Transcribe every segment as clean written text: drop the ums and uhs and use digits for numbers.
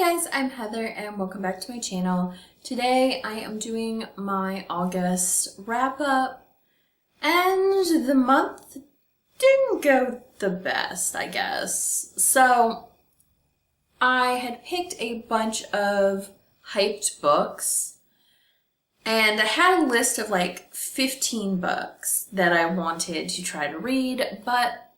guys, I'm Heather and welcome back to my channel. Today I am doing my August wrap up and the month didn't go the best, I guess. So I had picked a bunch of hyped books and I had a list of like 15 books that I wanted to try to read, but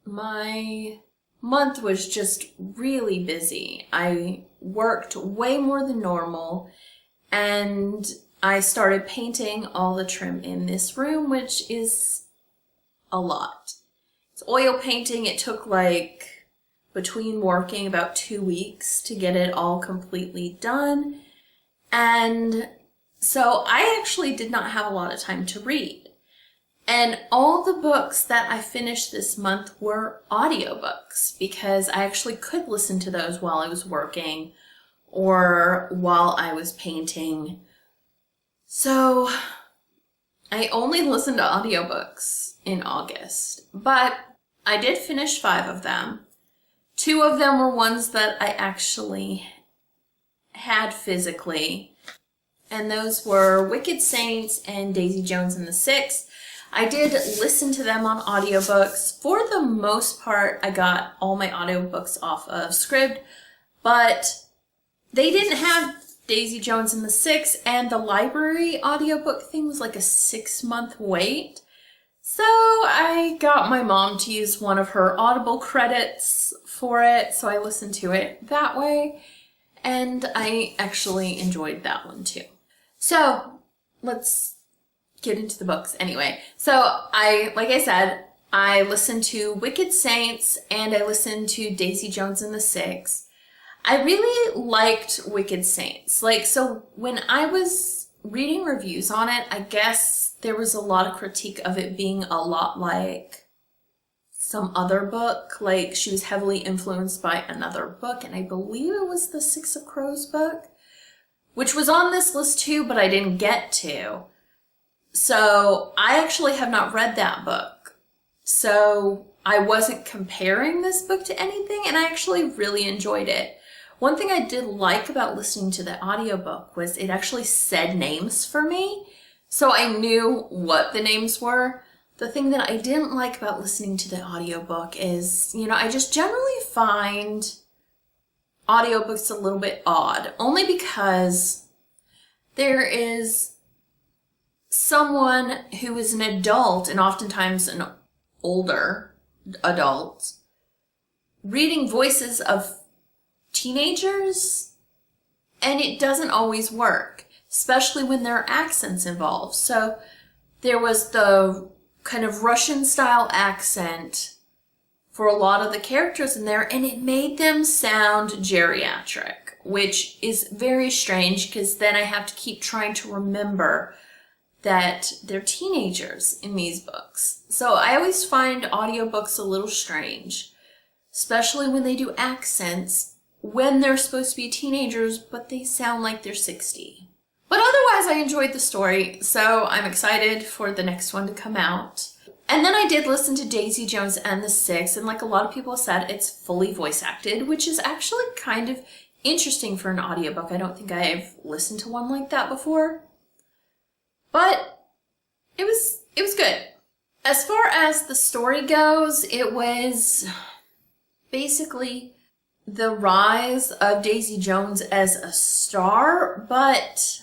my month was just really busy. I worked way more than normal and I started painting all the trim in this room, which is a lot. It's oil painting. It took like between working about 2 weeks to get it all completely done. And so I actually did not have a lot of time to read. And all the books that I finished this month were audiobooks because I actually could listen to those while I was working or while I was painting. So I only listened to audiobooks in August, but I did finish 5 of them. 2 of them were ones that I actually had physically, and those were Wicked Saints and Daisy Jones and the Six. I did listen to them on audiobooks. For the most part, I got all my audiobooks off of Scribd, but they didn't have Daisy Jones and the Six, and the library audiobook thing was like a 6-month wait. So I got my mom to use one of her Audible credits for it, so I listened to it that way, and I actually enjoyed that one too. So let's get into the books anyway. So like I said, I listened to Wicked Saints and I listened to Daisy Jones and the Six. I really liked Wicked Saints. So when I was reading reviews on it, I guess there was a lot of critique of it being a lot like some other book. Like she was heavily influenced by another book, and I believe it was the Six of Crows book, which was on this list too, but I didn't get to. So I actually have not read that book. So I wasn't comparing this book to anything, and I actually really enjoyed it. One thing I did like about listening to the audiobook was it actually said names for me, so I knew what the names were. The thing that I didn't like about listening to the audiobook is, I just generally find audiobooks a little bit odd, only because there is someone who is an adult, and oftentimes an older adult, reading voices of teenagers, and it doesn't always work, especially when there are accents involved. So there was the kind of Russian style accent for a lot of the characters in there, and it made them sound geriatric, which is very strange because then I have to keep trying to remember that they're teenagers in these books. So I always find audiobooks a little strange, especially when they do accents when they're supposed to be teenagers, but they sound like they're 60. But otherwise, I enjoyed the story, so I'm excited for the next one to come out. And then I did listen to Daisy Jones and the Six, and like a lot of people said, it's fully voice acted, which is actually kind of interesting for an audiobook. I don't think I've listened to one like that before. But it was good. As far as the story goes, it was basically the rise of Daisy Jones as a star, but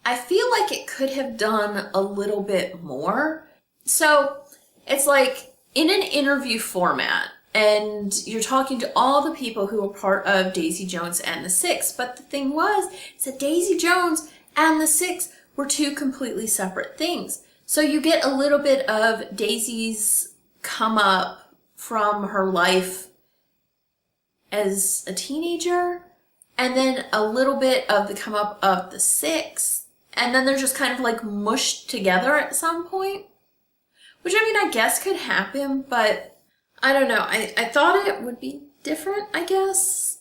I feel like it could have done a little bit more. So it's like in an interview format, and you're talking to all the people who were part of Daisy Jones and the Six, but the thing was, is that Daisy Jones and the Six were 2 completely separate things. So you get a little bit of Daisy's come up from her life as a teenager, and then a little bit of the come up of the Six, and then they're just kind of like mushed together at some point. Which, I guess could happen, but I don't know. I thought it would be different, I guess.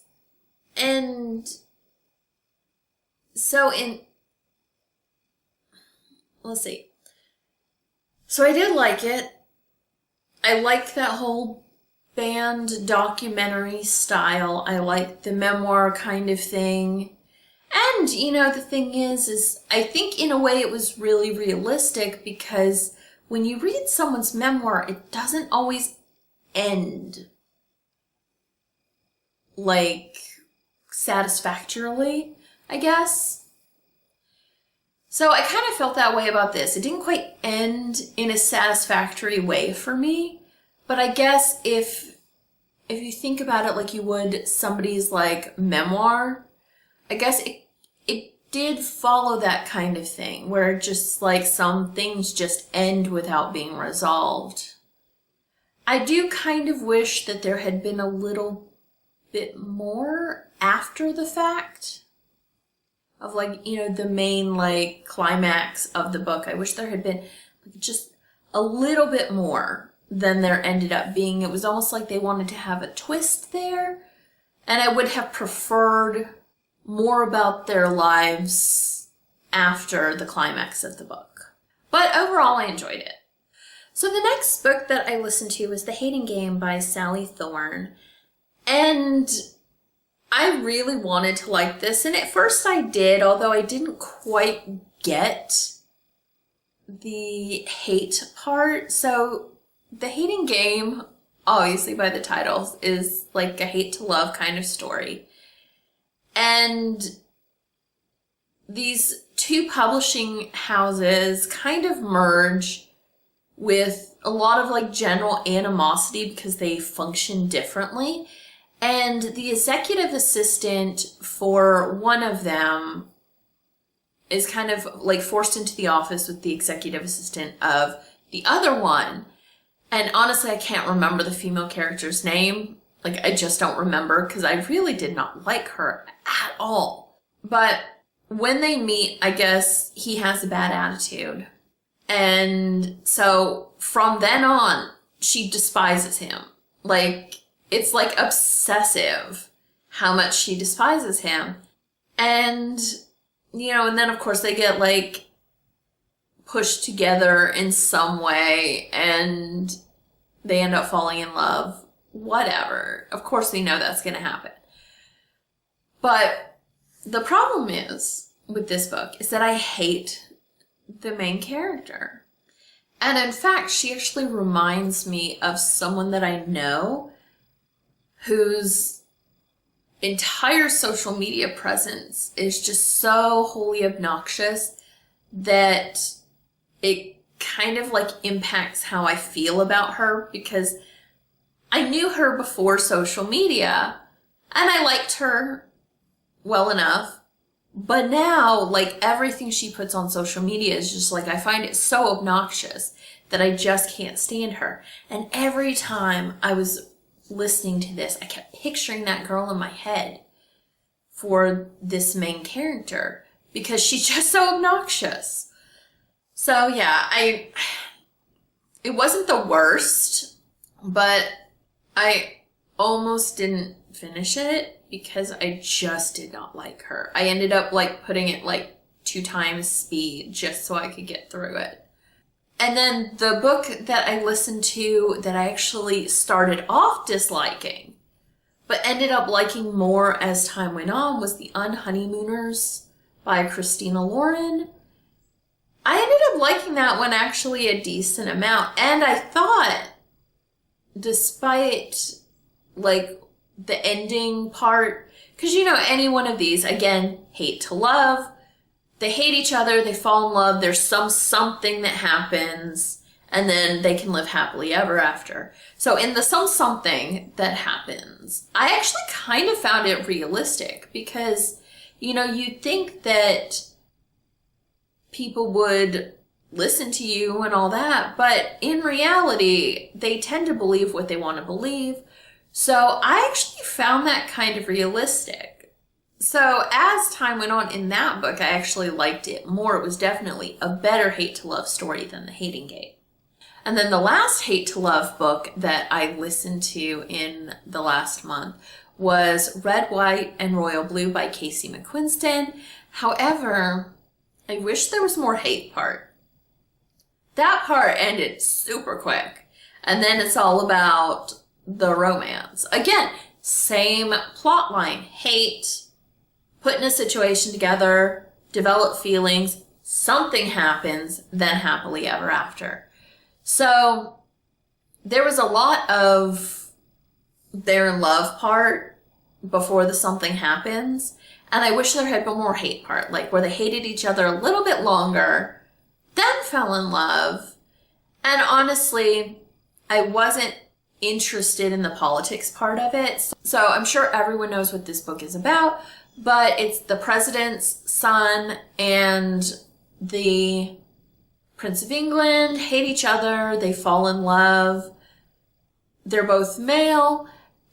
And so let's see. So I did like it. I liked that whole band documentary style. I like the memoir kind of thing. And, the thing is I think in a way it was really realistic, because when you read someone's memoir, it doesn't always end, like, satisfactorily, I guess. So I kind of felt that way about this. It didn't quite end in a satisfactory way for me, but I guess if you think about it like you would somebody's like memoir, I guess it did follow that kind of thing, where just like some things just end without being resolved. I do kind of wish that there had been a little bit more after the fact of, like, the main, like, climax of the book. I wish there had been just a little bit more than there ended up being. It was almost like they wanted to have a twist there, and I would have preferred more about their lives after the climax of the book. But overall, I enjoyed it. So the next book that I listened to was The Hating Game by Sally Thorne. And I really wanted to like this. And at first I did, although I didn't quite get the hate part. So The Hating Game, obviously by the title, is like a hate to love kind of story. And these two publishing houses kind of merge with a lot of like general animosity because they function differently. And the executive assistant for one of them is kind of like forced into the office with the executive assistant of the other one. And honestly, I can't remember the female character's name. Like, I just don't remember, because I really did not like her at all. But when they meet, I guess he has a bad attitude. And so from then on, she despises him. Like, it's like obsessive how much she despises him. And, and then of course they get like pushed together in some way and they end up falling in love. Whatever. Of course we know that's going to happen. But the problem is with this book is that I hate the main character. And in fact, she actually reminds me of someone that I know whose entire social media presence is just so wholly obnoxious that it kind of like impacts how I feel about her, because I knew her before social media and I liked her well enough. But now, like, everything she puts on social media is just like, I find it so obnoxious that I just can't stand her. And every time I was listening to this, I kept picturing that girl in my head for this main character because she's just so obnoxious. So yeah, it wasn't the worst, but I almost didn't finish it because I just did not like her. I ended up like putting it like 2 times speed just so I could get through it. And then the book that I listened to that I actually started off disliking, but ended up liking more as time went on, was The Unhoneymooners by Christina Lauren. I ended up liking that one actually a decent amount. And I thought, despite like the ending part, because any one of these, again, hate to love, they hate each other, they fall in love, there's something that happens, and then they can live happily ever after. So in the something that happens, I actually kind of found it realistic because, you'd think that people would listen to you and all that, but in reality, they tend to believe what they want to believe. So I actually found that kind of realistic. So as time went on in that book, I actually liked it more. It was definitely a better hate to love story than The Hating Game. And then the last hate to love book that I listened to in the last month was Red, White, and Royal Blue by Casey McQuiston. However, I wish there was more hate part. That part ended super quick. And then it's all about the romance. Again, same plot line. Hate, put in a situation together, develop feelings, something happens, then happily ever after. So there was a lot of their love part before the something happens. And I wish there had been more hate part, like where they hated each other a little bit longer, then fell in love. And honestly, I wasn't interested in the politics part of it. So I'm sure everyone knows what this book is about, but it's the president's son and the Prince of England hate each other. They fall in love. They're both male,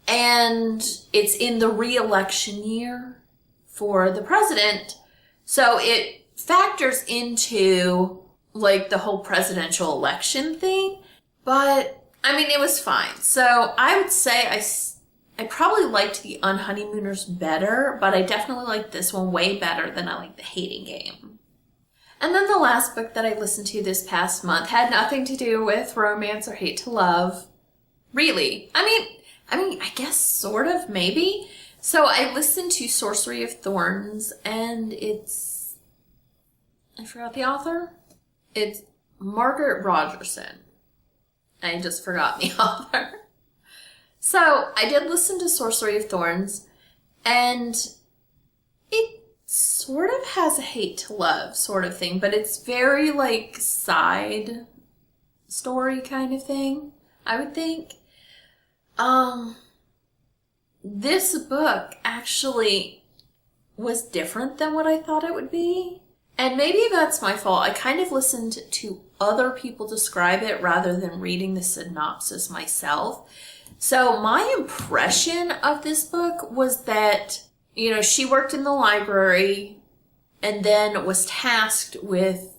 and it's in the re-election year for the president. So it factors into like the whole presidential election thing. But I mean, it was fine. So I would say I probably liked the Unhoneymooners better, but I definitely liked this one way better than I liked The Hating Game. And then the last book that I listened to this past month had nothing to do with romance or hate to love. Really. I mean, I guess sort of, maybe. So I listened to Sorcery of Thorns, and it's, I forgot the author. It's Margaret Rogerson. I just forgot the author. So I did listen to Sorcery of Thorns, and it sort of has a hate to love sort of thing, but it's very like side story kind of thing, I would think. This book actually was different than what I thought it would be. And maybe that's my fault. I kind of listened to other people describe it rather than reading the synopsis myself. So my impression of this book was that, you know, she worked in the library and then was tasked with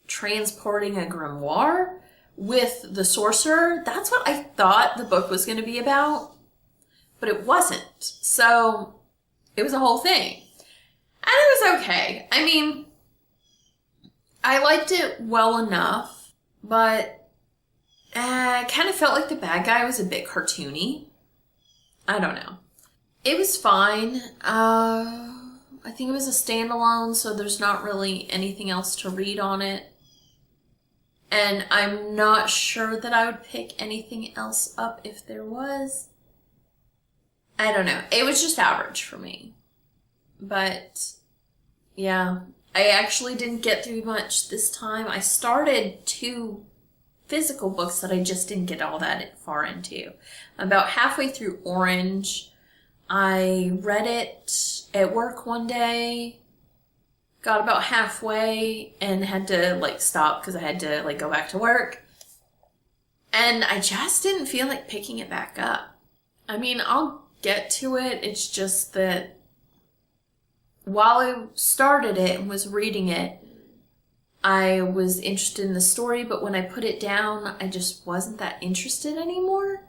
transporting a grimoire with the sorcerer. That's what I thought the book was going to be about, but it wasn't. So it was a whole thing. And it was okay. I mean, I liked it well enough, but I kind of felt like the bad guy was a bit cartoony. I don't know. It was fine. I think it was a standalone, so there's not really anything else to read on it. And I'm not sure that I would pick anything else up if there was. I don't know. It was just average for me. But, yeah. I actually didn't get through much this time. I started 2 physical books that I just didn't get all that far into. About halfway through Orange. I read it at work one day, got about halfway, and had to like stop because I had to like go back to work. And I just didn't feel like picking it back up. I mean, I'll get to it. It's just that while I started it and was reading it, I was interested in the story, but when I put it down, I just wasn't that interested anymore.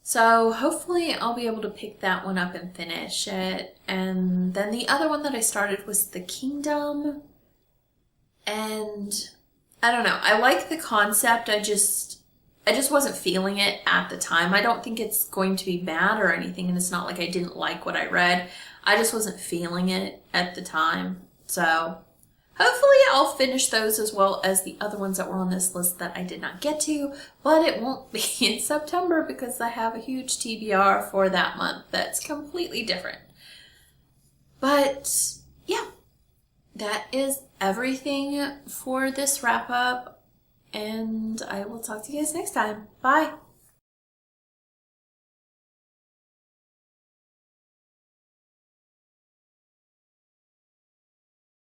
So hopefully I'll be able to pick that one up and finish it. And then the other one that I started was The Kingdom. And I don't know. I like the concept. I just wasn't feeling it at the time. I don't think it's going to be bad or anything. And it's not like I didn't like what I read. I just wasn't feeling it at the time. So hopefully I'll finish those as well as the other ones that were on this list that I did not get to, but it won't be in September because I have a huge TBR for that month that's completely different. But yeah, that is everything for this wrap up, and I will talk to you guys next time. Bye!